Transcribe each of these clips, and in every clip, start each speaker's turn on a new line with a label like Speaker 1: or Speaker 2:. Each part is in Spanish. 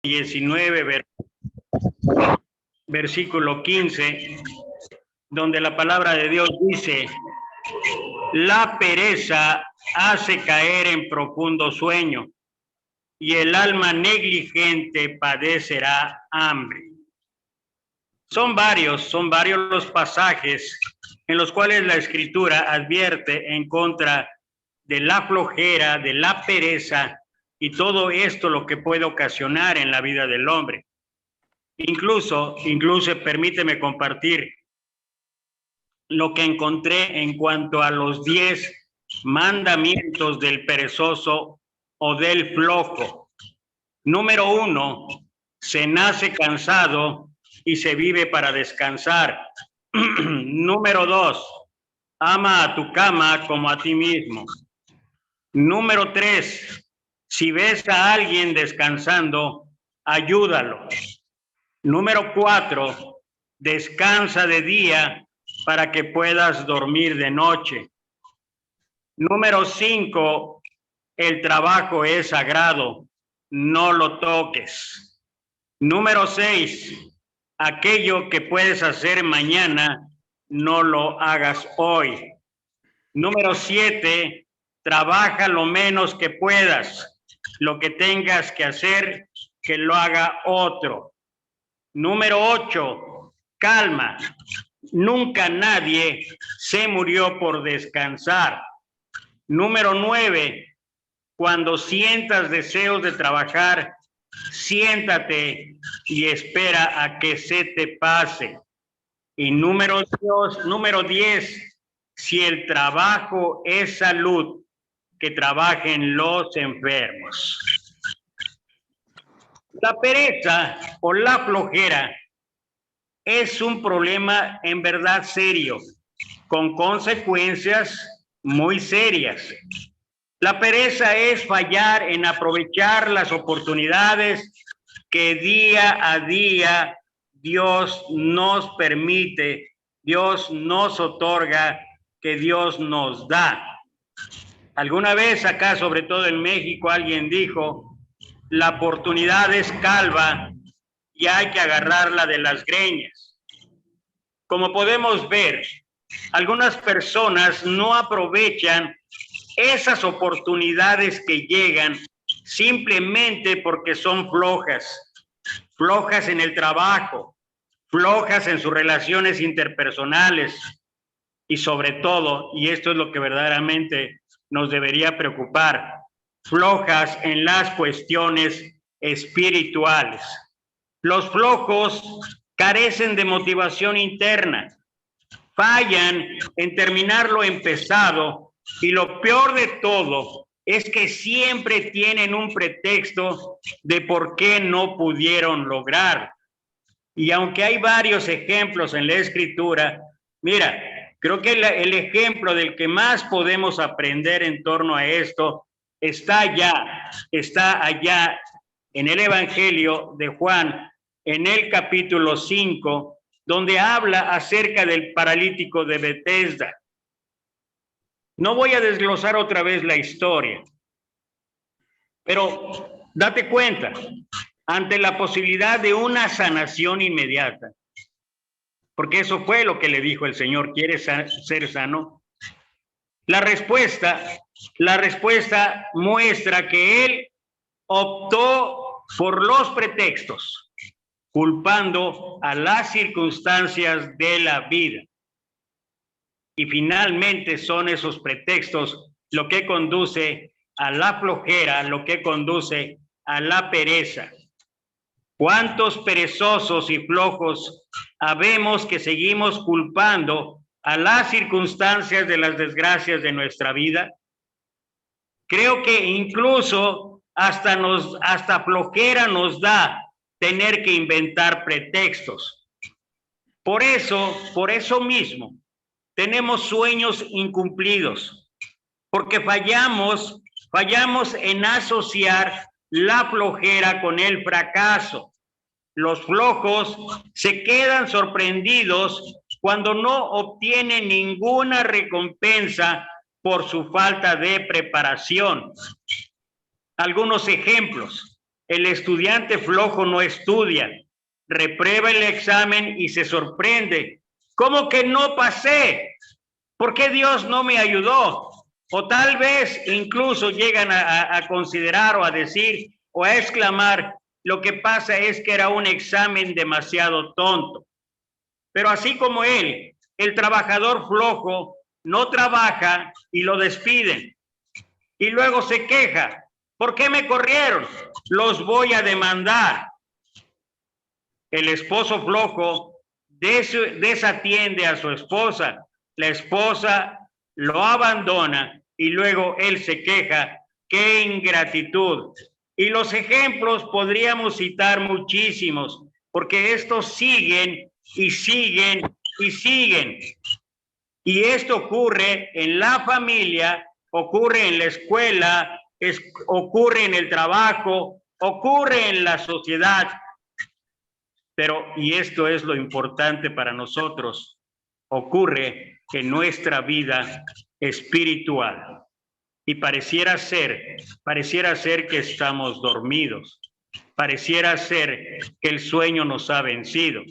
Speaker 1: 19, versículo 15, donde la palabra de Dios dice: la pereza hace caer en profundo sueño, y el alma negligente padecerá hambre. Son varios los pasajes en los cuales la Escritura advierte en contra de la flojera, de la pereza y todo esto lo que puede ocasionar en la vida del hombre. Incluso permíteme compartir lo que encontré en cuanto a los 10 mandamientos del perezoso o del flojo. Número 1, se nace cansado y se vive para descansar. Número 2, ama a tu cama como a ti mismo. Número 3, si ves a alguien descansando, ayúdalo. Número 4, descansa de día para que puedas dormir de noche. Número 5, el trabajo es sagrado, no lo toques. Número 6, aquello que puedes hacer mañana, no lo hagas hoy. Número 7, trabaja lo menos que puedas. Lo que tengas que hacer, que lo haga otro. Número 8, calma. Nunca nadie se murió por descansar. Número 9, cuando sientas deseos de trabajar, siéntate y espera a que se te pase. Y número 10, si el trabajo es salud, que trabajen los enfermos. La pereza o la flojera es un problema en verdad serio, con consecuencias muy serias. La pereza es fallar en aprovechar las oportunidades que día a día Dios nos permite, Dios nos otorga, que Dios nos da. Alguna vez acá, sobre todo en México, alguien dijo: la oportunidad es calva y hay que agarrarla de las greñas. Como podemos ver, algunas personas no aprovechan esas oportunidades que llegan simplemente porque son flojas en el trabajo, flojas en sus relaciones interpersonales y sobre todo, y esto es lo que verdaderamente nos debería preocupar, flojas en las cuestiones espirituales. Los flojos carecen de motivación interna, fallan en terminar lo empezado y lo peor de todo es que siempre tienen un pretexto de por qué no pudieron lograr. Y aunque hay varios ejemplos en la Escritura, mira, creo que el ejemplo del que más podemos aprender en torno a esto está allá en el Evangelio de Juan, en el capítulo 5, donde habla acerca del paralítico de Betesda. No voy a desglosar otra vez la historia, pero date cuenta, ante la posibilidad de una sanación inmediata, porque eso fue lo que le dijo el Señor: ¿quieres ser sano? La respuesta muestra que él optó por los pretextos, culpando a las circunstancias de la vida. Y finalmente son esos pretextos lo que conduce a la flojera, lo que conduce a la pereza. ¿Cuántos perezosos y flojos habemos que seguimos culpando a las circunstancias de las desgracias de nuestra vida? Creo que incluso hasta flojera nos da tener que inventar pretextos. Por eso mismo, tenemos sueños incumplidos, porque fallamos en asociar la flojera con el fracaso. Los flojos se quedan sorprendidos cuando no obtienen ninguna recompensa por su falta de preparación. Algunos ejemplos: El estudiante flojo no estudia, reprueba el examen y se sorprende. ¿Cómo que no pasé? ¿Por qué Dios no me ayudó? O tal vez incluso llegan a considerar o a decir o a exclamar, lo que pasa es que era un examen demasiado tonto. Pero así como él, el trabajador flojo no trabaja y lo despiden. Y luego se queja. ¿Por qué me corrieron? Los voy a demandar. El esposo flojo desatiende a su esposa. La esposa lo abandona y luego él se queja. ¡Qué ingratitud! Y los ejemplos podríamos citar muchísimos, porque estos siguen y siguen y siguen. Y esto ocurre en la familia, ocurre en la escuela, ocurre en el trabajo, ocurre en la sociedad. Pero, y esto es lo importante para nosotros, ocurre en nuestra vida espiritual. Y pareciera ser que estamos dormidos. Pareciera ser que el sueño nos ha vencido.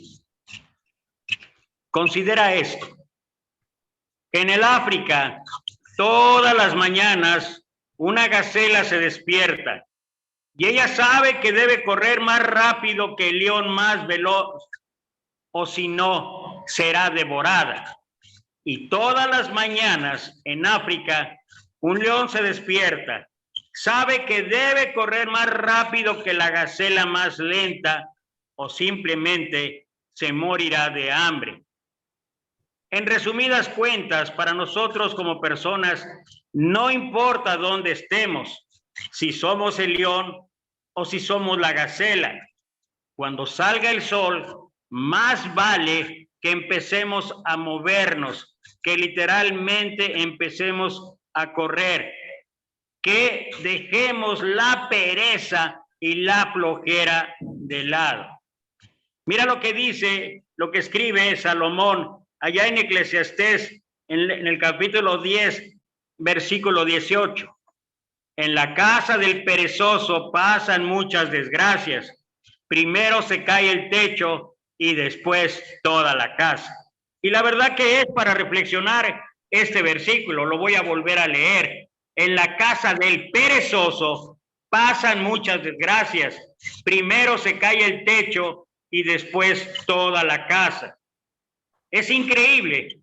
Speaker 1: Considera esto. En el África, todas las mañanas, una gacela se despierta y ella sabe que debe correr más rápido que el león más veloz, o si no, será devorada. Y todas las mañanas en África, un león se despierta, sabe que debe correr más rápido que la gacela más lenta, o simplemente se morirá de hambre. En resumidas cuentas, para nosotros como personas, no importa dónde estemos, si somos el león o si somos la gacela. Cuando salga el sol, más vale que empecemos a movernos, que literalmente empecemos a correr, que dejemos la pereza y la flojera de lado. Mira lo que dice, lo que escribe Salomón allá en Eclesiastés, en el capítulo 10, versículo 18. En la casa del perezoso pasan muchas desgracias. Primero se cae el techo y después toda la casa. Y la verdad que es para reflexionar este versículo, lo voy a volver a leer. En la casa del perezoso pasan muchas desgracias. Primero se cae el techo y después toda la casa. Es increíble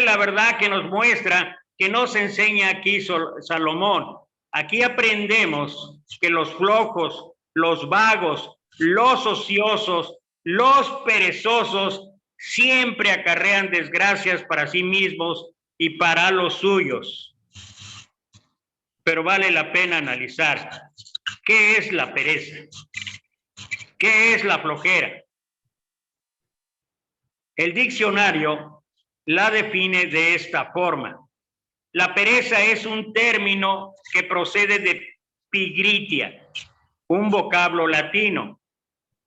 Speaker 1: la verdad que nos muestra, que nos enseña aquí Salomón. Aquí aprendemos que los flojos, los vagos, los ociosos, los perezosos siempre acarrean desgracias para sí mismos y para los suyos. Pero vale la pena analizar qué es la pereza, qué es la flojera. El diccionario la define de esta forma. La pereza es un término que procede de pigritia, un vocablo latino.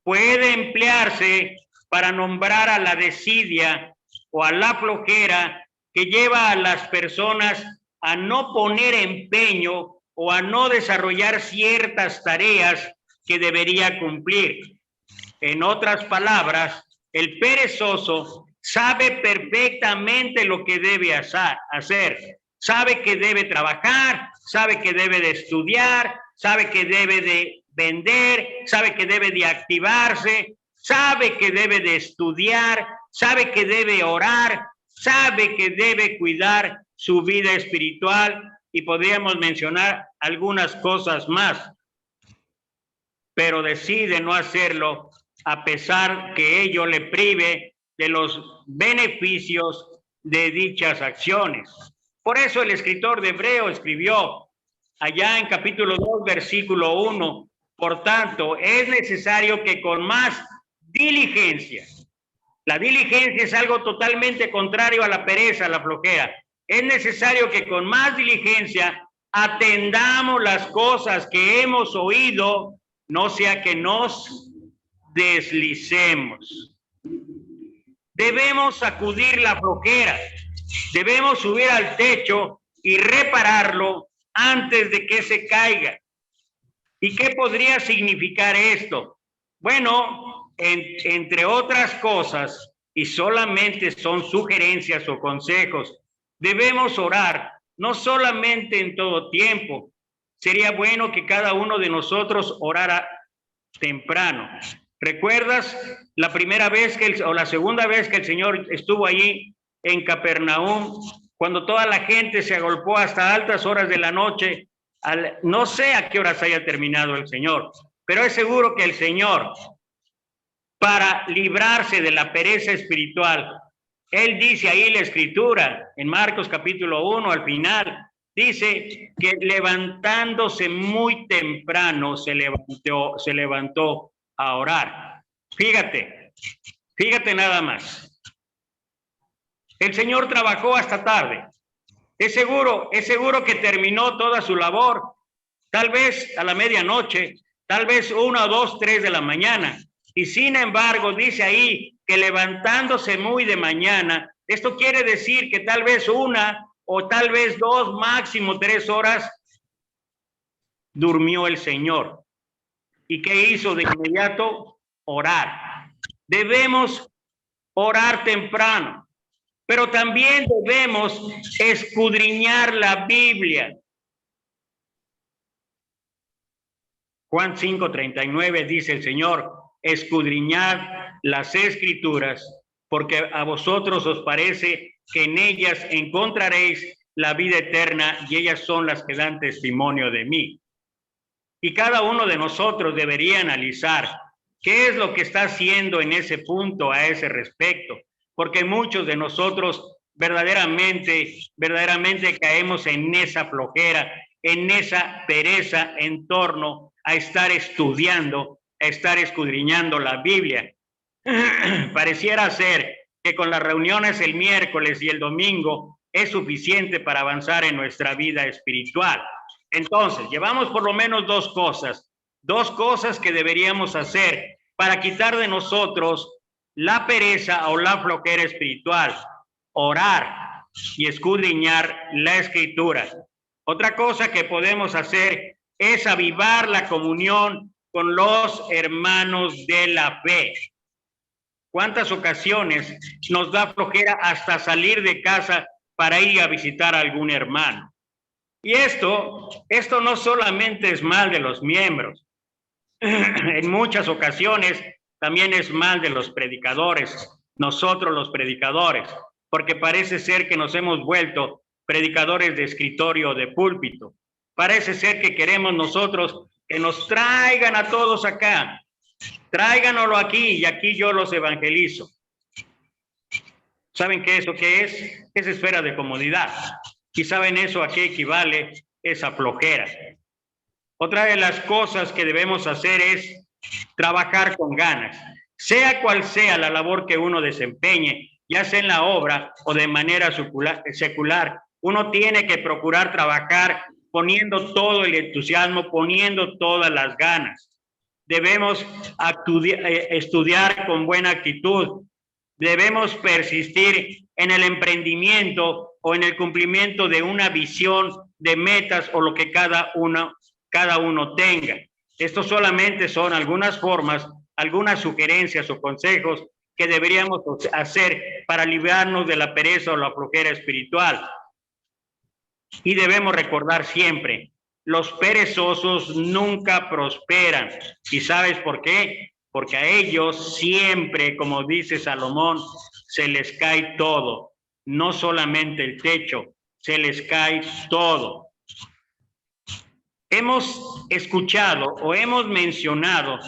Speaker 1: Puede emplearse para nombrar a la desidia o a la flojera que lleva a las personas a no poner empeño o a no desarrollar ciertas tareas que debería cumplir. En otras palabras, el perezoso sabe perfectamente lo que debe hacer. Sabe que debe trabajar, sabe que debe de estudiar, sabe que debe de vender, sabe que debe de activarse, sabe que debe de estudiar, sabe que debe orar, sabe que debe cuidar su vida espiritual y podríamos mencionar algunas cosas más. Pero decide no hacerlo a pesar que ello le prive de los beneficios de dichas acciones. Por eso el escritor de Hebreo escribió allá en capítulo 2, versículo 1, por tanto, es necesario que con más diligencia, la diligencia es algo totalmente contrario a la pereza, a la flojera, es necesario que con más diligencia atendamos las cosas que hemos oído, no sea que nos deslicemos. Debemos sacudir la flojera, debemos subir al techo y repararlo antes de que se caiga. ¿Y qué podría significar esto? Bueno, entre otras cosas, y solamente son sugerencias o consejos, debemos orar, no solamente en todo tiempo. Sería bueno que cada uno de nosotros orara temprano. ¿Recuerdas la primera vez o la segunda vez que el Señor estuvo allí en Capernaum, cuando toda la gente se agolpó hasta altas horas de la noche? No sé a qué horas haya terminado el Señor, pero es seguro que el Señor, para librarse de la pereza espiritual, Él dice ahí la Escritura, en Marcos capítulo 1, al final, dice que levantándose muy temprano se levantó a orar. Fíjate nada más. El Señor trabajó hasta tarde. Es seguro que terminó toda su labor, tal vez a la medianoche, tal vez 1, 2, 3 de la mañana. Y sin embargo, dice ahí que levantándose muy de mañana, esto quiere decir que tal vez 1 o tal vez 2, máximo 3 horas, durmió el Señor. ¿Y qué hizo de inmediato? Orar. Debemos orar temprano. Pero también debemos escudriñar la Biblia. Juan 5:39 dice el Señor, escudriñad las Escrituras, porque a vosotros os parece que en ellas encontraréis la vida eterna y ellas son las que dan testimonio de mí. Y cada uno de nosotros debería analizar qué es lo que está haciendo en ese punto a ese respecto. Porque muchos de nosotros verdaderamente caemos en esa flojera, en esa pereza en torno a estar estudiando, a estar escudriñando la Biblia. Pareciera ser que con las reuniones el miércoles y el domingo es suficiente para avanzar en nuestra vida espiritual. Entonces, llevamos por lo menos dos cosas que deberíamos hacer para quitar de nosotros la pereza o la flojera espiritual: orar y escudriñar la Escritura. Otra cosa que podemos hacer es avivar la comunión con los hermanos de la fe. ¿Cuántas ocasiones nos da flojera hasta salir de casa para ir a visitar a algún hermano? Y esto no solamente es mal de los miembros. En muchas ocasiones también es mal de los predicadores, nosotros los predicadores, porque parece ser que nos hemos vuelto predicadores de escritorio o de púlpito. Parece ser que queremos nosotros que nos traigan a todos acá, tráiganoslo aquí y aquí yo los evangelizo. ¿Saben qué eso qué es? Es esfera de comodidad. ¿Y saben eso a qué equivale? Esa flojera. Otra de las cosas que debemos hacer es trabajar con ganas, sea cual sea la labor que uno desempeñe, ya sea en la obra o de manera secular. Uno tiene que procurar trabajar poniendo todo el entusiasmo, poniendo todas las ganas. Debemos estudiar con buena actitud. Debemos persistir en el emprendimiento o en el cumplimiento de una visión, de metas o lo que cada uno tenga. Esto solamente son algunas formas, algunas sugerencias o consejos que deberíamos hacer para librarnos de la pereza o la flojera espiritual. Y debemos recordar siempre, los perezosos nunca prosperan. ¿Y sabes por qué? Porque a ellos siempre, como dice Salomón, se les cae todo. No solamente el techo, se les cae todo. Hemos escuchado o hemos mencionado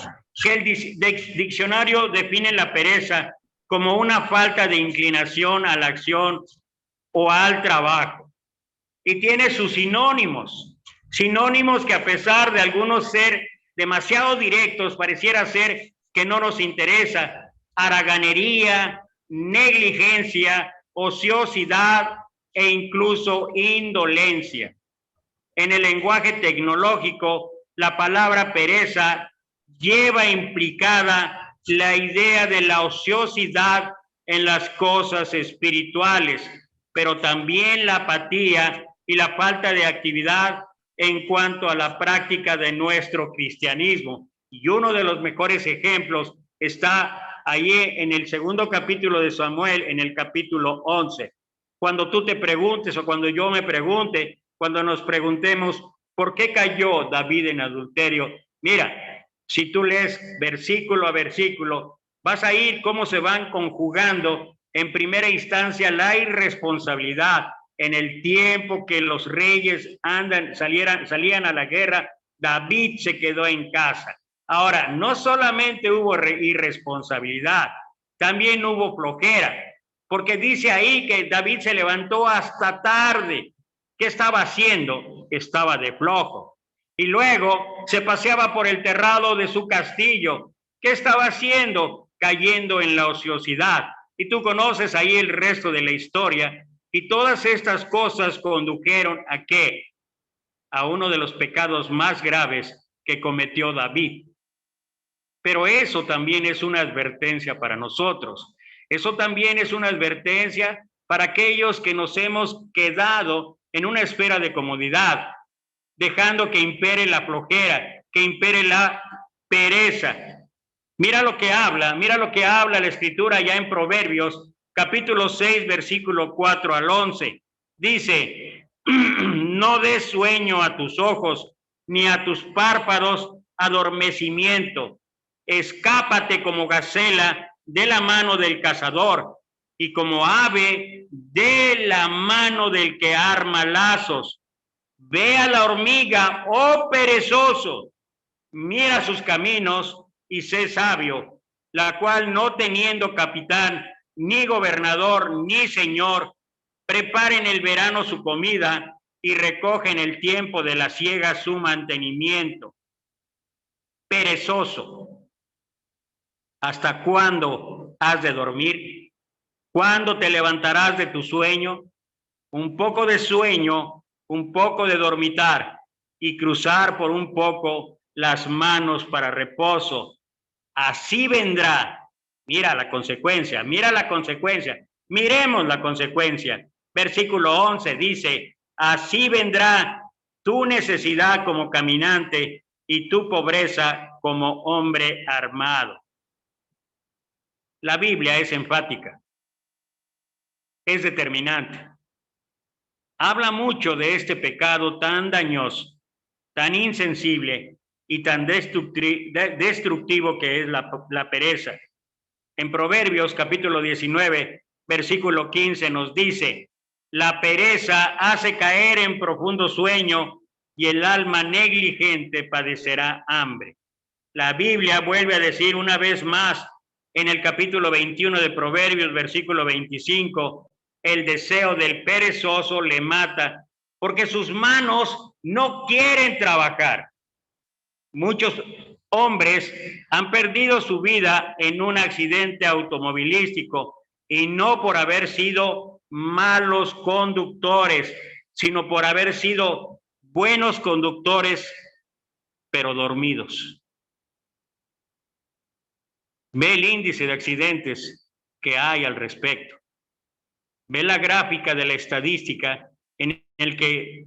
Speaker 1: que el diccionario define la pereza como una falta de inclinación a la acción o al trabajo. Y tiene sus sinónimos que a pesar de algunos ser demasiado directos, pareciera ser que no nos interesa: haraganería, negligencia, ociosidad e incluso indolencia. En el lenguaje tecnológico, la palabra pereza lleva implicada la idea de la ociosidad en las cosas espirituales, pero también la apatía y la falta de actividad en cuanto a la práctica de nuestro cristianismo. Y uno de los mejores ejemplos está ahí en el segundo capítulo de Samuel, en el capítulo 11. Cuando tú te preguntes o cuando yo me pregunte, cuando nos preguntemos, ¿por qué cayó David en adulterio? Mira, si tú lees versículo a versículo, vas a ir cómo se van conjugando en primera instancia la irresponsabilidad. En el tiempo que los reyes salían a la guerra, David se quedó en casa. Ahora, no solamente hubo irresponsabilidad, también hubo flojera, porque dice ahí que David se levantó hasta tarde. ¿Qué estaba haciendo? Estaba de flojo. Y luego se paseaba por el terrado de su castillo. ¿Qué estaba haciendo? Cayendo en la ociosidad. Y tú conoces ahí el resto de la historia. Y todas estas cosas condujeron ¿a qué? A uno de los pecados más graves que cometió David. Pero eso también es una advertencia para nosotros. Eso también es una advertencia para aquellos que nos hemos quedado en una esfera de comodidad, dejando que impere la flojera, que impere la pereza. Mira lo que habla la Escritura ya en Proverbios, capítulo 6, versículo 4 al 11. Dice, no des sueño a tus ojos, ni a tus párpados adormecimiento. Escápate como gacela de la mano del cazador y como ave de la mano del que arma lazos. Ve a la hormiga, oh perezoso, mira sus caminos y sé sabio, la cual no teniendo capitán, ni gobernador, ni señor, prepara en el verano su comida y recoge en el tiempo de la siega su mantenimiento. Perezoso, ¿hasta cuándo has de dormir? ¿Cuándo te levantarás de tu sueño? Un poco de sueño, un poco de dormitar y cruzar por un poco las manos para reposo. Así vendrá. Mira la consecuencia, miremos la consecuencia. Versículo 11 dice, así vendrá tu necesidad como caminante y tu pobreza como hombre armado. La Biblia es enfática, es determinante. Habla mucho de este pecado tan dañoso, tan insensible y tan destructivo que es la pereza. En Proverbios capítulo 19, versículo 15 nos dice, la pereza hace caer en profundo sueño y el alma negligente padecerá hambre. La Biblia vuelve a decir una vez más en el capítulo 21 de Proverbios, versículo 25, el deseo del perezoso le mata porque sus manos no quieren trabajar. Muchos hombres han perdido su vida en un accidente automovilístico y no por haber sido malos conductores, sino por haber sido buenos conductores, pero dormidos. Ve el índice de accidentes que hay al respecto. Ve la gráfica de la estadística en el que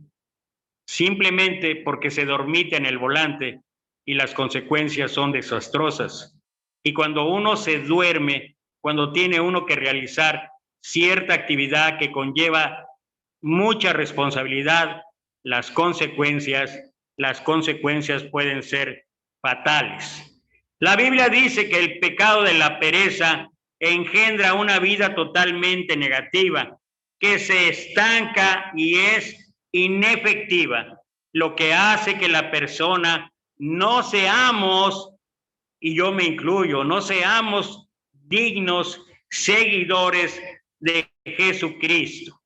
Speaker 1: simplemente porque se dormita en el volante y las consecuencias son desastrosas. Y cuando uno se duerme, cuando tiene uno que realizar cierta actividad que conlleva mucha responsabilidad, las consecuencias pueden ser fatales. La Biblia dice que el pecado de la pereza engendra una vida totalmente negativa, que se estanca y es inefectiva, lo que hace que la persona no seamos, y yo me incluyo, no seamos dignos seguidores de Jesucristo.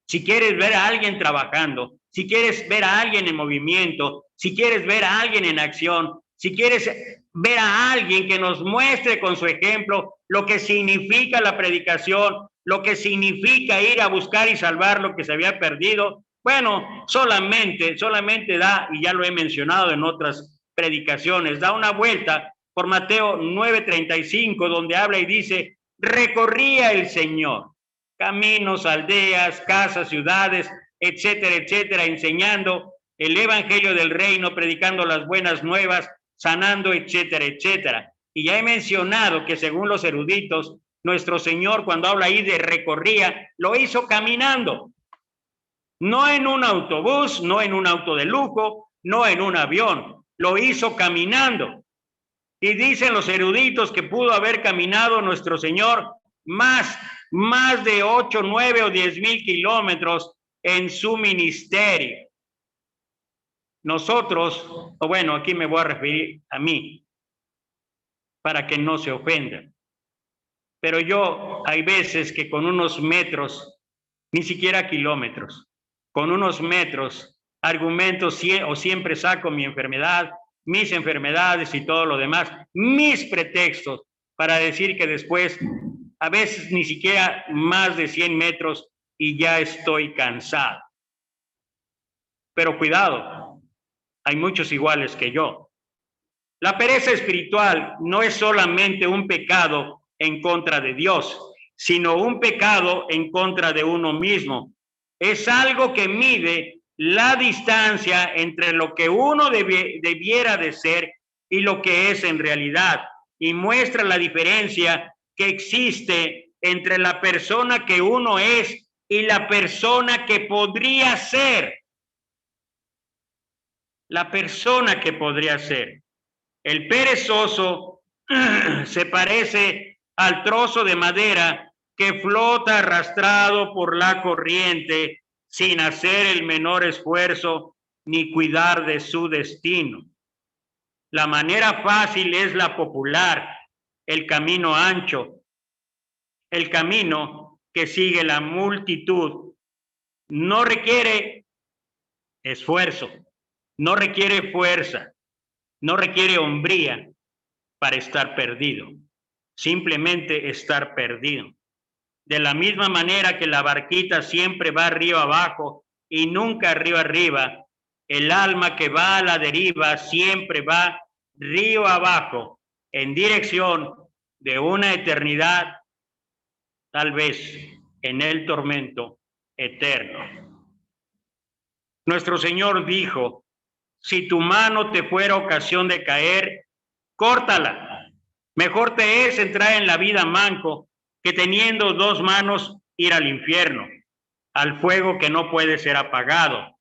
Speaker 1: Si quieres ver a alguien trabajando, si quieres ver a alguien en movimiento, si quieres ver a alguien en acción, si quieres ver a alguien que nos muestre con su ejemplo lo que significa la predicación, lo que significa ir a buscar y salvar lo que se había perdido, bueno, solamente da, y ya lo he mencionado en otras predicaciones, da una vuelta por Mateo 9:35, donde habla y dice, recorría el Señor caminos, aldeas, casas, ciudades, etcétera, etcétera, enseñando el evangelio del reino, predicando las buenas nuevas, sanando, etcétera, etcétera. Y ya he mencionado que según los eruditos, nuestro Señor, cuando habla ahí de recorría, lo hizo caminando. No en un autobús, no en un auto de lujo, no en un avión. Lo hizo caminando. Y dicen los eruditos que pudo haber caminado nuestro Señor más de 8, 9 o 10,000 kilómetros en su ministerio. Nosotros, o bueno, aquí me voy a referir a mí, para que no se ofendan. Pero yo hay veces que con unos metros, ni siquiera kilómetros, con unos metros, argumento o siempre saco mi enfermedad, mis enfermedades y todo lo demás, mis pretextos para decir que después, a veces ni siquiera más de 100 metros y ya estoy cansado. Pero cuidado, hay muchos iguales que yo. La pereza espiritual no es solamente un pecado en contra de Dios, sino un pecado en contra de uno mismo. Es algo que mide la distancia entre lo que uno debiera de ser y lo que es en realidad, y muestra la diferencia que existe entre la persona que uno es y la persona que podría ser. La persona que podría ser. El perezoso se parece al trozo de madera que flota arrastrado por la corriente sin hacer el menor esfuerzo ni cuidar de su destino. La manera fácil es la popular, el camino ancho, el camino que sigue la multitud. No requiere esfuerzo, no requiere fuerza, no requiere hombría para estar perdido, simplemente estar perdido. De la misma manera que la barquita siempre va río abajo y nunca río arriba, el alma que va a la deriva siempre va río abajo en dirección de una eternidad, tal vez en el tormento eterno. Nuestro Señor dijo: si tu mano te fuera ocasión de caer, córtala. Mejor te es entrar en la vida manco que teniendo 2 manos ir al infierno, al fuego que no puede ser apagado,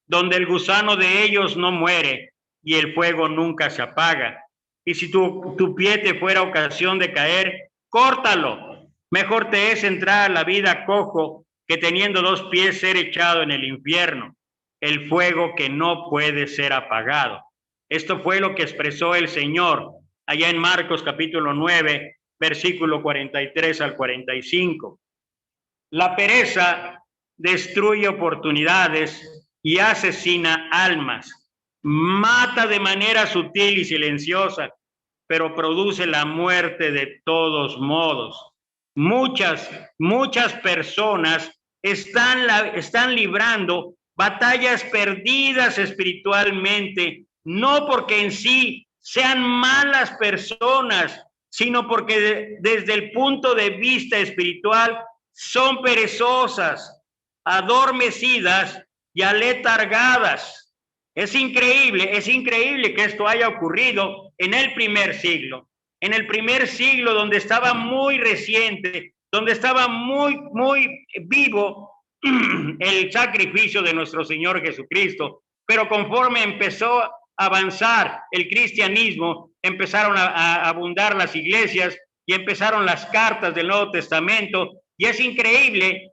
Speaker 1: donde el gusano de ellos no muere y el fuego nunca se apaga. Y si tu pie te fuera ocasión de caer, córtalo. Mejor te es entrar a la vida cojo que teniendo 2 pies ser echado en el infierno, el fuego que no puede ser apagado. Esto fue lo que expresó el Señor allá en Marcos capítulo 9, versículo 43 al 45. La pereza destruye oportunidades y asesina almas. Mata de manera sutil y silenciosa, pero produce la muerte de todos modos. Muchas personas están librando batallas perdidas espiritualmente, no porque en sí sean malas personas, sino porque desde el punto de vista espiritual son perezosas, adormecidas y aletargadas. Es increíble que esto haya ocurrido en el primer siglo. En el primer siglo, donde estaba muy reciente, donde estaba muy vivo el sacrificio de nuestro Señor Jesucristo. Pero conforme empezó a avanzar el cristianismo, empezaron a abundar las iglesias y empezaron las cartas del Nuevo Testamento. Y es increíble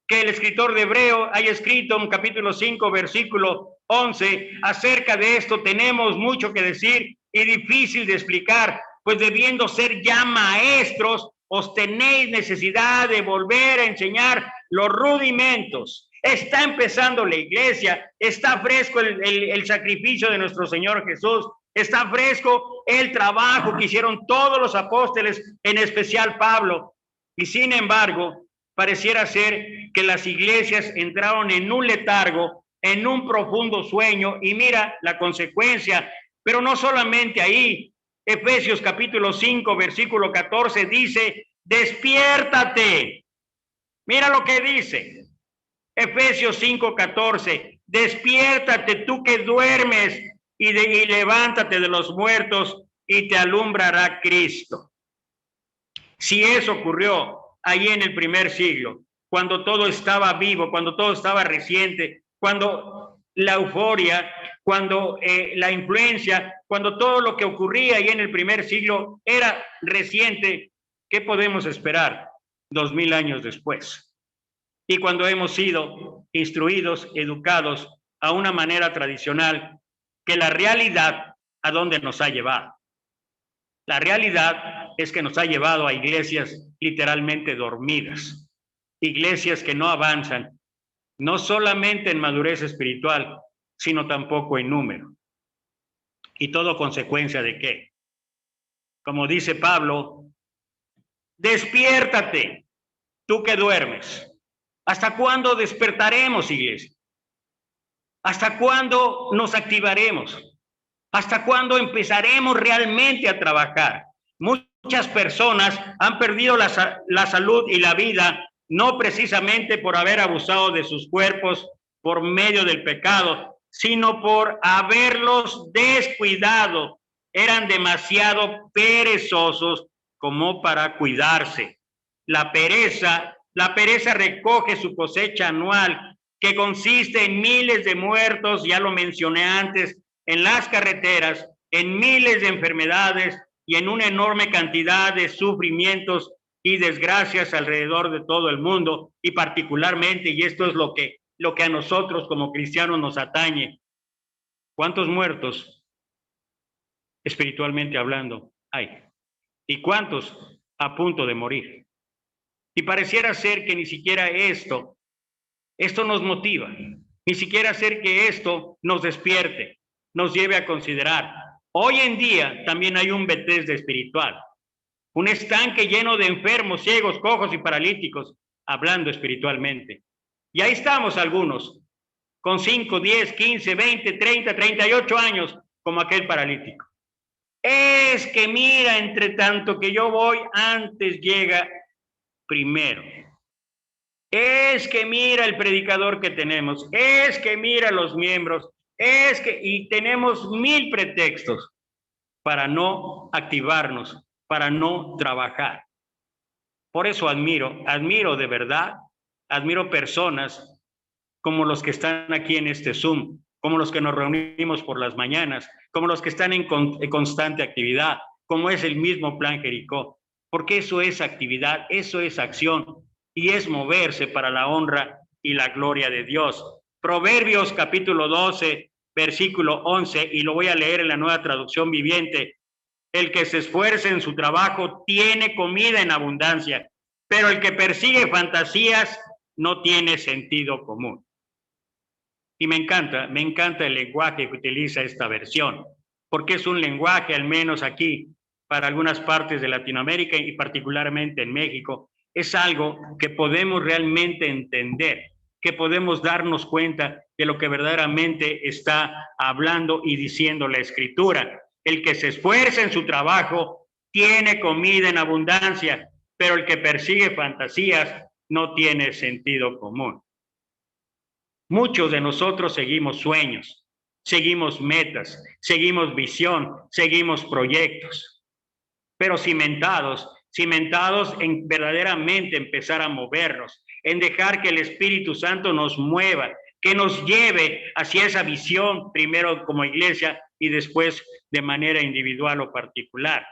Speaker 1: que el escritor de Hebreo haya escrito en capítulo 5, versículo 11, acerca de esto tenemos mucho que decir y difícil de explicar, pues debiendo ser ya maestros, os tenéis necesidad de volver a enseñar los rudimentos. Está empezando la iglesia, está fresco el sacrificio de nuestro Señor Jesús, está fresco el trabajo que hicieron todos los apóstoles, en especial Pablo. Y sin embargo, pareciera ser que las iglesias entraron en un letargo, en un profundo sueño, y mira la consecuencia. Pero no solamente ahí. Efesios capítulo 5, versículo 14 dice: despiértate. Mira lo que dice. Efesios 5:14, Despiértate tú que duermes y levántate de los muertos y te alumbrará Cristo. Si eso ocurrió allí en el primer siglo, cuando todo estaba vivo, cuando todo estaba reciente, cuando la euforia, cuando la influencia, cuando todo lo que ocurría ahí en el primer siglo era reciente, ¿qué podemos esperar 2000 años después? Y cuando hemos sido instruidos, educados a una manera tradicional, que la realidad, ¿a dónde nos ha llevado? La realidad es que nos ha llevado a iglesias literalmente dormidas, iglesias que no avanzan, no solamente en madurez espiritual, sino tampoco en número. ¿Y todo consecuencia de qué? Como dice Pablo, despiértate, tú que duermes. ¿Hasta cuándo despertaremos, iglesia? ¿Hasta cuándo nos activaremos? ¿Hasta cuándo empezaremos realmente a trabajar? Muchas personas han perdido la salud y la vida, no precisamente por haber abusado de sus cuerpos por medio del pecado, sino por haberlos descuidado. Eran demasiado perezosos como para cuidarse. La pereza recoge su cosecha anual, que consiste en miles de muertos, ya lo mencioné antes, en las carreteras, en miles de enfermedades y en una enorme cantidad de sufrimientos y desgracias alrededor de todo el mundo, y particularmente, y esto es lo que a nosotros como cristianos nos atañe, ¿cuántos muertos espiritualmente hablando hay? ¿Y cuántos a punto de morir? Y pareciera ser que ni siquiera esto nos motiva, ni siquiera ser que esto nos despierte, nos lleve a considerar. Hoy en día también hay un Betesda espiritual, un estanque lleno de enfermos, ciegos, cojos y paralíticos, hablando espiritualmente. Y ahí estamos algunos, con 5, 10, 15, 20, 30, 38 años, como aquel paralítico. Es que mira, entre tanto que yo voy, antes llega primero. Es que mira el predicador que tenemos, es que mira los miembros, es que, y tenemos 1000 pretextos para no activarnos, para no trabajar. Por eso admiro de verdad, admiro personas como los que están aquí en este Zoom, como los que nos reunimos por las mañanas, como los que están en constante actividad, como es el mismo Plan Jericó, porque eso es actividad, eso es acción y es moverse para la honra y la gloria de Dios. Proverbios capítulo 12, versículo 11, y lo voy a leer en la Nueva Traducción Viviente. El que se esfuerce en su trabajo tiene comida en abundancia, pero el que persigue fantasías no tiene sentido común. Y me encanta el lenguaje que utiliza esta versión, porque es un lenguaje, al menos aquí, para algunas partes de Latinoamérica y particularmente en México, es algo que podemos realmente entender, que podemos darnos cuenta de lo que verdaderamente está hablando y diciendo la Escritura. El que se esfuerza en su trabajo tiene comida en abundancia, pero el que persigue fantasías no tiene sentido común. Muchos de nosotros seguimos sueños, seguimos metas, seguimos visión, seguimos proyectos, pero cimentados en verdaderamente empezar a movernos, en dejar que el Espíritu Santo nos mueva, que nos lleve hacia esa visión, primero como iglesia y después de manera individual o particular.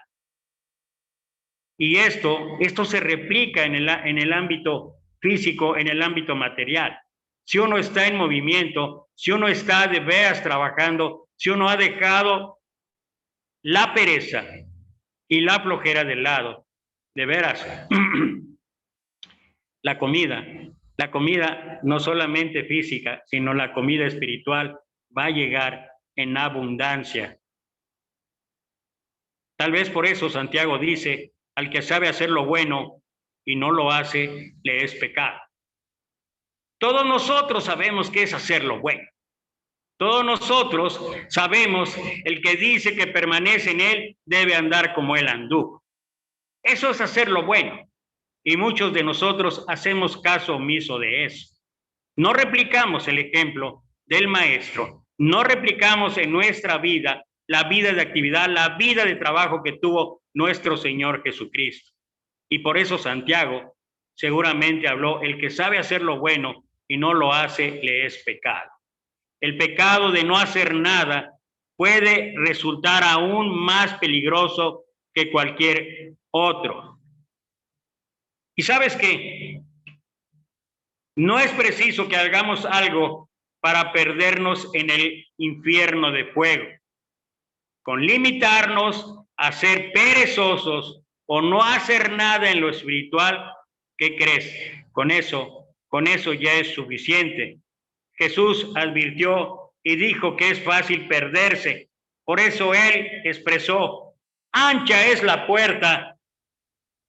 Speaker 1: Y esto se replica en el ámbito físico, en el ámbito material. Si uno está en movimiento, si uno está de veras trabajando, si uno ha dejado la pereza y la flojera de lado, de veras, la comida no solamente física, sino la comida espiritual va a llegar en abundancia. Tal vez por eso Santiago dice, al que sabe hacer lo bueno y no lo hace, le es pecado. Todos nosotros sabemos qué es hacer lo bueno. Todos nosotros sabemos, el que dice que permanece en él debe andar como él anduvo. Eso es hacer lo bueno. Y muchos de nosotros hacemos caso omiso de eso. No replicamos el ejemplo del Maestro, no replicamos en nuestra vida la vida de actividad, la vida de trabajo que tuvo nuestro Señor Jesucristo. Y por eso Santiago seguramente habló, el que sabe hacer lo bueno y no lo hace, le es pecado. El pecado de no hacer nada puede resultar aún más peligroso que cualquier otro. Y sabes que no es preciso que hagamos algo para perdernos en el infierno de fuego. Con limitarnos a ser perezosos o no hacer nada en lo espiritual, ¿qué crees? Con eso ya es suficiente. Jesús advirtió y dijo que es fácil perderse. Por eso él expresó, ancha es la puerta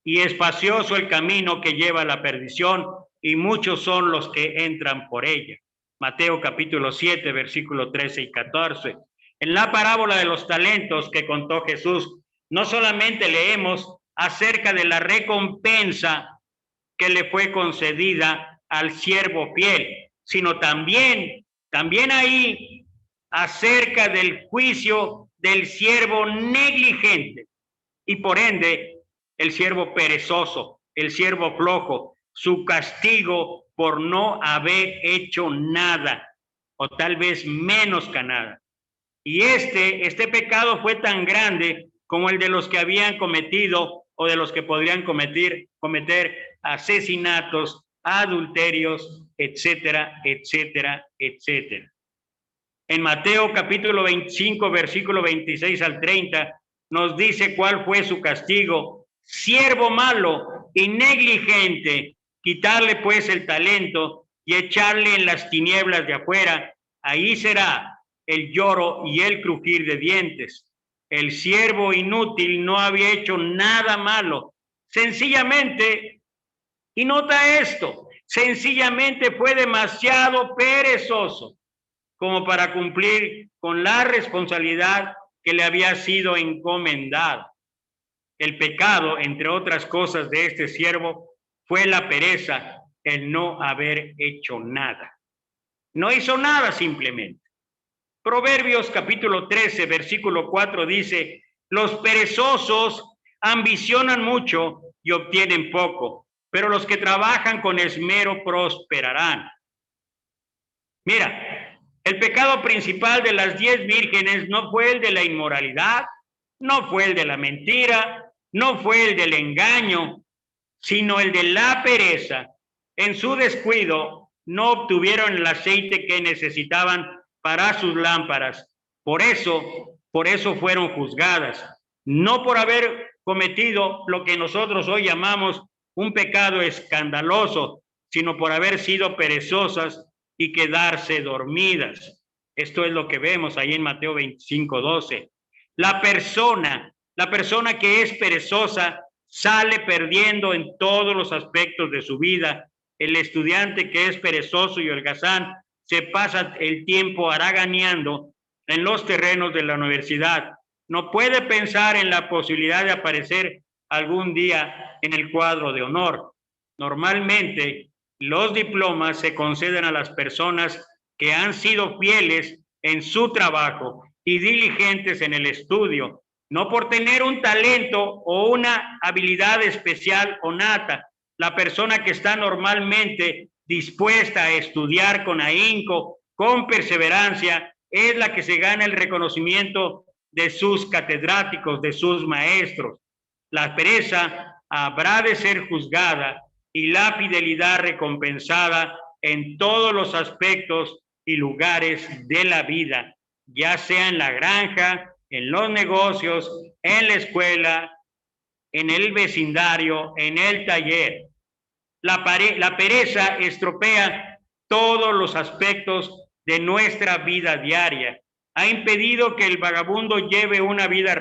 Speaker 1: y espacioso el camino que lleva a la perdición, y muchos son los que entran por ella. Mateo capítulo 7, versículo 13 y 14. En la parábola de los talentos que contó Jesús, no solamente leemos acerca de la recompensa que le fue concedida al siervo fiel, sino también ahí acerca del juicio del siervo negligente y por ende el siervo perezoso, el siervo flojo, su castigo por no haber hecho nada o tal vez menos que nada. Y este pecado fue tan grande como el de los que habían cometido o de los que podrían cometer asesinatos, adulterios, etcétera, etcétera, etcétera. En Mateo capítulo 25, versículo 26 al 30, nos dice cuál fue su castigo. Siervo malo y negligente, quitarle pues el talento y echarle en las tinieblas de afuera, ahí será el lloro y el crujir de dientes. El siervo inútil no había hecho nada malo, sencillamente, y nota esto, sencillamente fue demasiado perezoso como para cumplir con la responsabilidad que le había sido encomendada. El pecado, entre otras cosas, de este siervo fue la pereza, el no haber hecho nada. No hizo nada simplemente. Proverbios capítulo 13, versículo 4 dice, los perezosos ambicionan mucho y obtienen poco, pero los que trabajan con esmero prosperarán. Mira, el pecado principal de las 10 vírgenes no fue el de la inmoralidad, no fue el de la mentira, no fue el del engaño, sino el de la pereza. En su descuido no obtuvieron el aceite que necesitaban para sus lámparas. Por eso fueron juzgadas, no por haber cometido lo que nosotros hoy llamamos un pecado escandaloso, sino por haber sido perezosas y quedarse dormidas. Esto es lo que vemos ahí en Mateo 25, 12. La persona que es perezosa sale perdiendo en todos los aspectos de su vida. El estudiante que es perezoso y holgazán se pasa el tiempo haraganeando en los terrenos de la universidad. No puede pensar en la posibilidad de aparecer algún día en el cuadro de honor. Normalmente, los diplomas se conceden a las personas que han sido fieles en su trabajo y diligentes en el estudio, no por tener un talento o una habilidad especial o nata. La persona que está normalmente dispuesta a estudiar con ahínco, con perseverancia, es la que se gana el reconocimiento de sus catedráticos, de sus maestros. La pereza habrá de ser juzgada y la fidelidad recompensada en todos los aspectos y lugares de la vida, ya sea en la granja, en los negocios, en la escuela, en el vecindario, en el taller. La pereza estropea todos los aspectos de nuestra vida diaria. Ha impedido que el vagabundo lleve una vida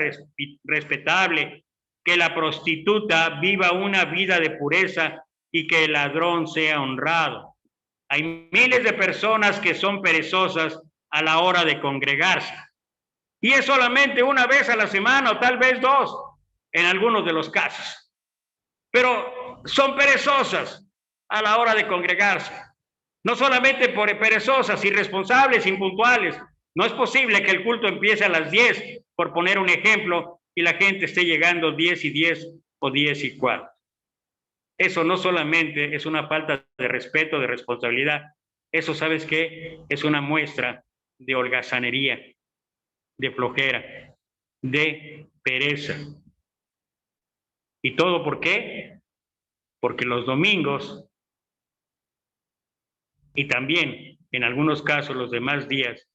Speaker 1: respetable, que la prostituta viva una vida de pureza y que el ladrón sea honrado. Hay miles de personas que son perezosas a la hora de congregarse. Y es solamente una vez a la semana o tal vez 2, en algunos de los casos. Pero son perezosas a la hora de congregarse. No solamente por perezosas, irresponsables, impuntuales. No es posible que el culto empiece a las 10, por poner un ejemplo, y la gente esté llegando 10:10 o 10:15. Eso no solamente es una falta de respeto, de responsabilidad. Eso, ¿sabes qué? Es una muestra de holgazanería, de flojera, de pereza. ¿Y todo por qué? Porque los domingos y también en algunos casos los demás días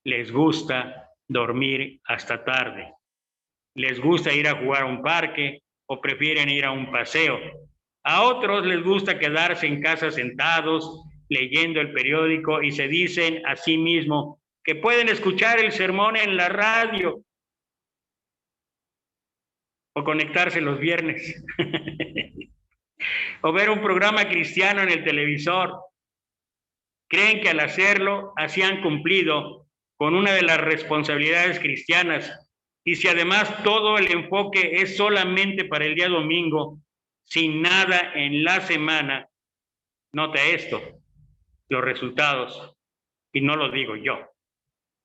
Speaker 1: les gusta dormir hasta tarde. Les gusta ir a jugar a un parque o prefieren ir a un paseo. A otros les gusta quedarse en casa sentados leyendo el periódico y se dicen a sí mismos que pueden escuchar el sermón en la radio o conectarse los viernes o ver un programa cristiano en el televisor. Creen que al hacerlo así han cumplido con una de las responsabilidades cristianas. Y si además todo el enfoque es solamente para el día domingo, sin nada en la semana, nota esto, los resultados, y no lo digo yo.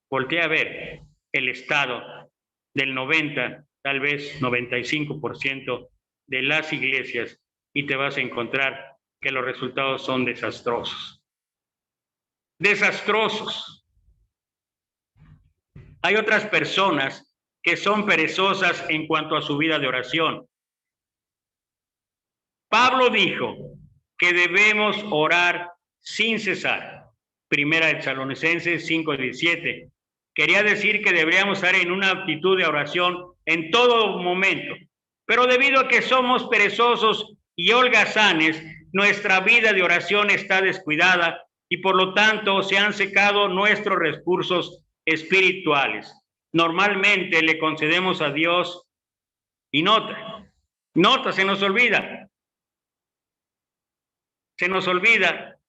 Speaker 1: Voltea a ver el estado del 90, tal vez 95% de las iglesias y te vas a encontrar que los resultados son desastrosos. Desastrosos. Hay otras personas que son perezosas en cuanto a su vida de oración. Pablo dijo que debemos orar sin cesar. Primera de Tesalonicenses 5:17. Quería decir que deberíamos estar en una actitud de oración en todo momento. Pero debido a que somos perezosos y holgazanes, nuestra vida de oración está descuidada y por lo tanto se han secado nuestros recursos espirituales. Normalmente le concedemos a Dios y nota, se nos olvida. Se nos olvida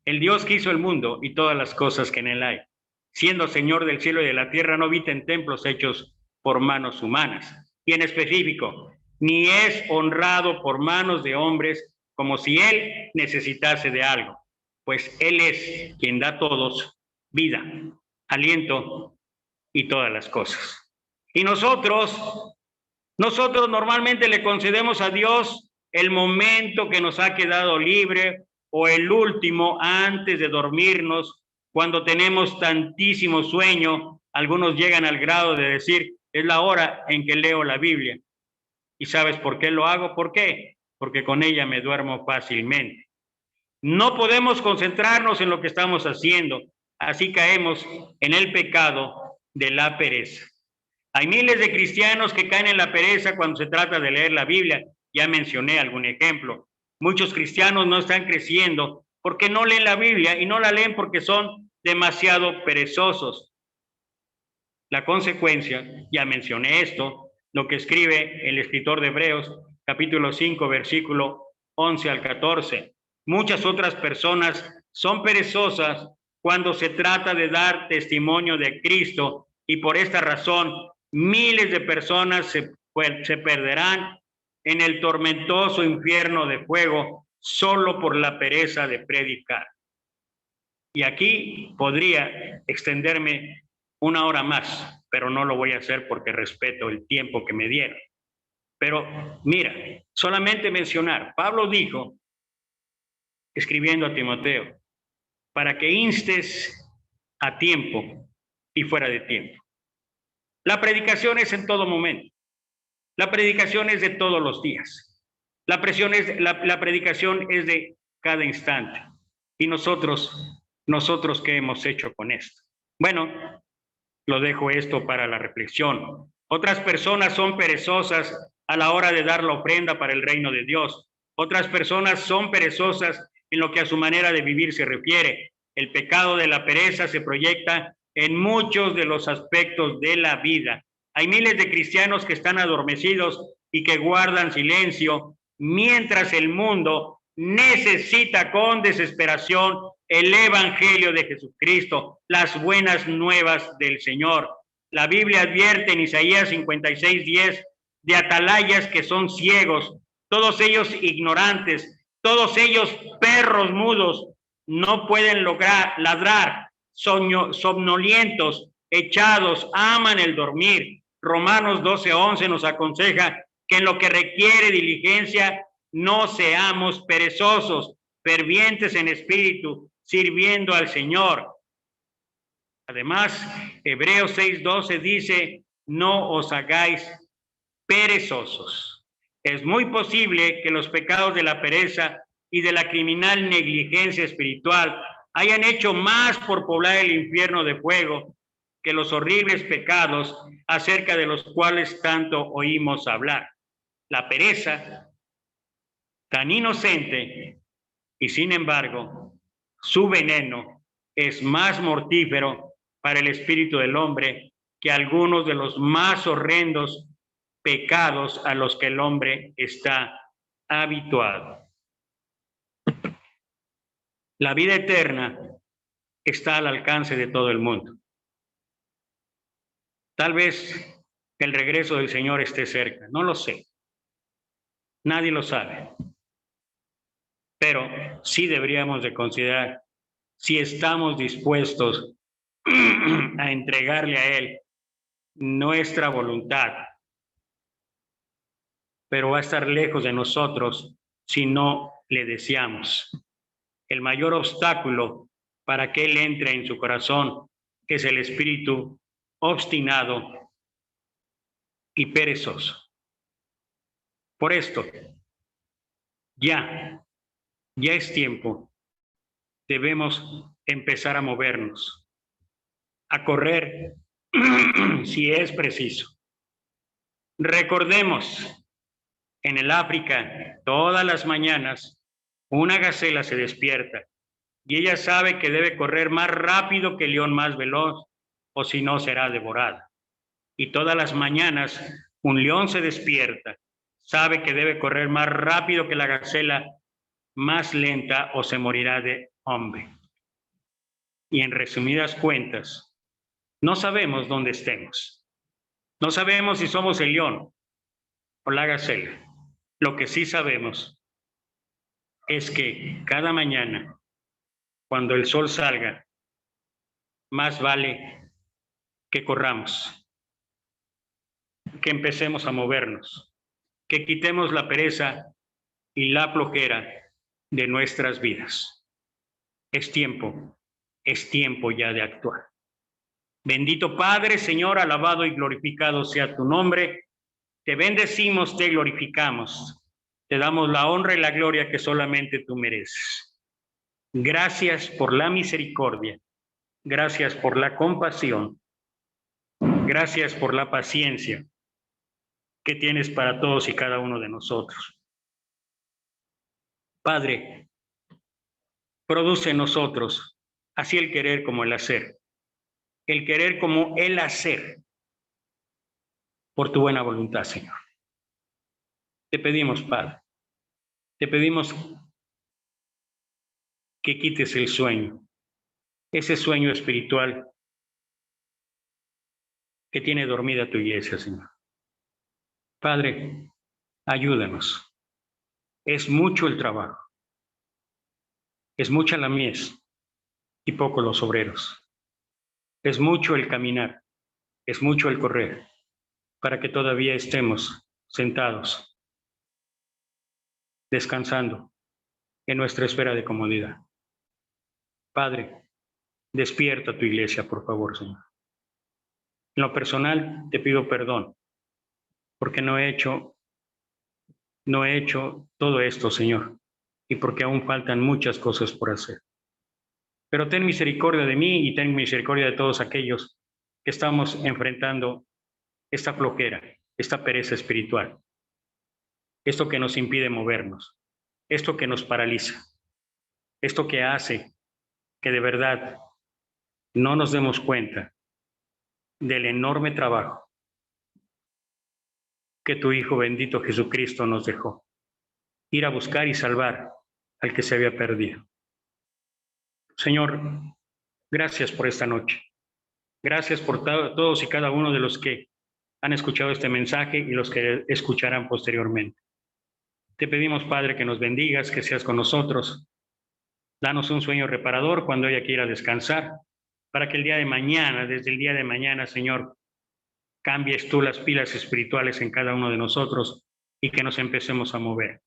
Speaker 1: el Dios que hizo el mundo y todas las cosas que en él hay. Siendo Señor del cielo y de la tierra, no habita en templos hechos por manos humanas. Y en específico, ni es honrado por manos de hombres como si él necesitase de algo, pues él es quien da a todos vida, aliento y todas las cosas. Y nosotros normalmente le concedemos a Dios el momento que nos ha quedado libre o el último antes de dormirnos, cuando tenemos tantísimo sueño. Algunos llegan al grado de decir, es la hora en que leo la Biblia. ¿Y sabes por qué lo hago? ¿Por qué? Porque con ella me duermo fácilmente. No podemos concentrarnos en lo que estamos haciendo, así caemos en el pecado de la pereza. Hay miles de cristianos que caen en la pereza cuando se trata de leer la Biblia. Ya mencioné algún ejemplo. Muchos cristianos no están creciendo porque no leen la Biblia y no la leen porque son demasiado perezosos. La consecuencia, ya mencioné esto, lo que escribe el escritor de Hebreos, capítulo 5, versículo 11 al 14. Muchas otras personas son perezosas cuando se trata de dar testimonio de Cristo y por esta razón miles de personas se perderán en el tormentoso infierno de fuego solo por la pereza de predicar. Y aquí podría extenderme una hora más, pero no lo voy a hacer porque respeto el tiempo que me dieron. Pero mira, solamente mencionar, Pablo dijo, escribiendo a Timoteo, para que instes a tiempo y fuera de tiempo. La predicación es en todo momento. La predicación es de todos los días. La predicación es de cada instante. ¿Y nosotros qué hemos hecho con esto? Bueno, lo dejo esto para la reflexión. Otras personas son perezosas a la hora de dar la ofrenda para el reino de Dios. Otras personas son perezosas en lo que a su manera de vivir se refiere. El pecado de la pereza se proyecta en muchos de los aspectos de la vida. Hay miles de cristianos que están adormecidos y que guardan silencio, mientras el mundo necesita con desesperación el evangelio de Jesucristo, las buenas nuevas del Señor. La Biblia advierte en Isaías 56:10 de atalayas que son ciegos, todos ellos ignorantes, Todos ellos, perros mudos, no pueden lograr ladrar, somnolientos, echados, aman el dormir. Romanos 12:11 nos aconseja que en lo que requiere diligencia no seamos perezosos, fervientes en espíritu, sirviendo al Señor. Además, Hebreos 6:12 dice, no os hagáis perezosos. Es muy posible que los pecados de la pereza y de la criminal negligencia espiritual hayan hecho más por poblar el infierno de fuego que los horribles pecados acerca de los cuales tanto oímos hablar. La pereza, tan inocente, y sin embargo, su veneno es más mortífero para el espíritu del hombre que algunos de los más horrendos pecados a los que el hombre está habituado. La vida eterna está al alcance de todo el mundo. Tal vez el regreso del Señor esté cerca, no lo sé. Nadie lo sabe. Pero sí deberíamos de considerar si estamos dispuestos a entregarle a Él nuestra voluntad. Pero va a estar lejos de nosotros si no le deseamos. El mayor obstáculo para que Él entre en su corazón es el espíritu obstinado y perezoso. Por esto, ya es tiempo. Debemos empezar a movernos, a correr si es preciso. Recordemos, en el África, todas las mañanas, una gacela se despierta y ella sabe que debe correr más rápido que el león más veloz, o si no será devorada. Y todas las mañanas, un león se despierta, sabe que debe correr más rápido que la gacela más lenta o se morirá de hambre. Y en resumidas cuentas, no sabemos dónde estemos. No sabemos si somos el león o la gacela. Lo que sí sabemos es que cada mañana, cuando el sol salga, más vale que corramos, que empecemos a movernos, que quitemos la pereza y la flojera de nuestras vidas. Es tiempo ya de actuar. Bendito Padre, Señor, alabado y glorificado sea tu nombre. Te bendecimos, te glorificamos. Te damos la honra y la gloria que solamente tú mereces. Gracias por la misericordia. Gracias por la compasión. Gracias por la paciencia que tienes para todos y cada uno de nosotros. Padre, produce en nosotros así el querer como el hacer. El querer como el hacer. Por tu buena voluntad, Señor. Te pedimos, Padre, te pedimos que quites el sueño, ese sueño espiritual que tiene dormida tu iglesia, Señor. Padre, ayúdanos. Es mucho el trabajo, es mucha la mies y poco los obreros. Es mucho el caminar, es mucho el correr, para que todavía estemos sentados, descansando en nuestra esfera de comodidad. Padre, despierta tu iglesia, por favor, Señor. En lo personal, te pido perdón, porque no he hecho todo esto, Señor, y porque aún faltan muchas cosas por hacer. Pero ten misericordia de mí y ten misericordia de todos aquellos que estamos enfrentando esta flojera, esta pereza espiritual, esto que nos impide movernos, esto que nos paraliza, esto que hace que de verdad no nos demos cuenta del enorme trabajo que tu Hijo bendito Jesucristo nos dejó, ir a buscar y salvar al que se había perdido. Señor, gracias por esta noche. Gracias por todos y cada uno de los que han escuchado este mensaje y los que escucharán posteriormente. Te pedimos, Padre, que nos bendigas, que seas con nosotros. Danos un sueño reparador cuando haya que ir a descansar, para que el día de mañana, desde el día de mañana, Señor, cambies tú las pilas espirituales en cada uno de nosotros y que nos empecemos a mover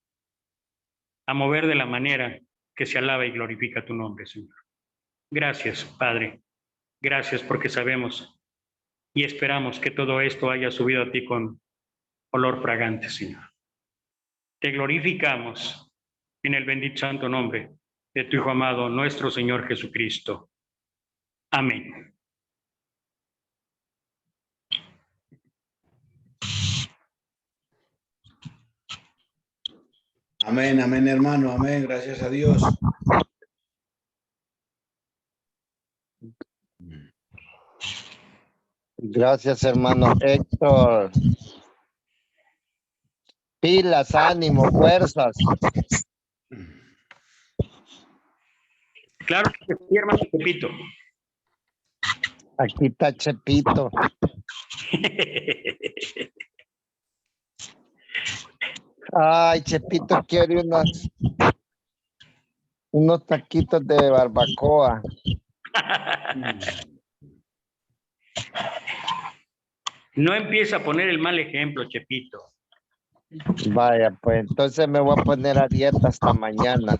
Speaker 1: de la manera que se alaba y glorifica tu nombre, Señor. Gracias, Padre. Gracias porque sabemos y esperamos que todo esto haya subido a ti con olor fragante, Señor. Te glorificamos en el bendito santo nombre de tu Hijo amado, nuestro Señor Jesucristo. Amén.
Speaker 2: Amén, amén, hermano, amén, gracias a Dios.
Speaker 3: Gracias, hermano Héctor. Pilas, ánimo, fuerzas.
Speaker 1: Claro que sí, hermano Chepito.
Speaker 3: Aquí está Chepito. Ay, Chepito quiere unos taquitos de barbacoa.
Speaker 1: No empieza a poner el mal ejemplo, Chepito.
Speaker 3: Vaya, pues entonces me voy a poner a dieta hasta mañana.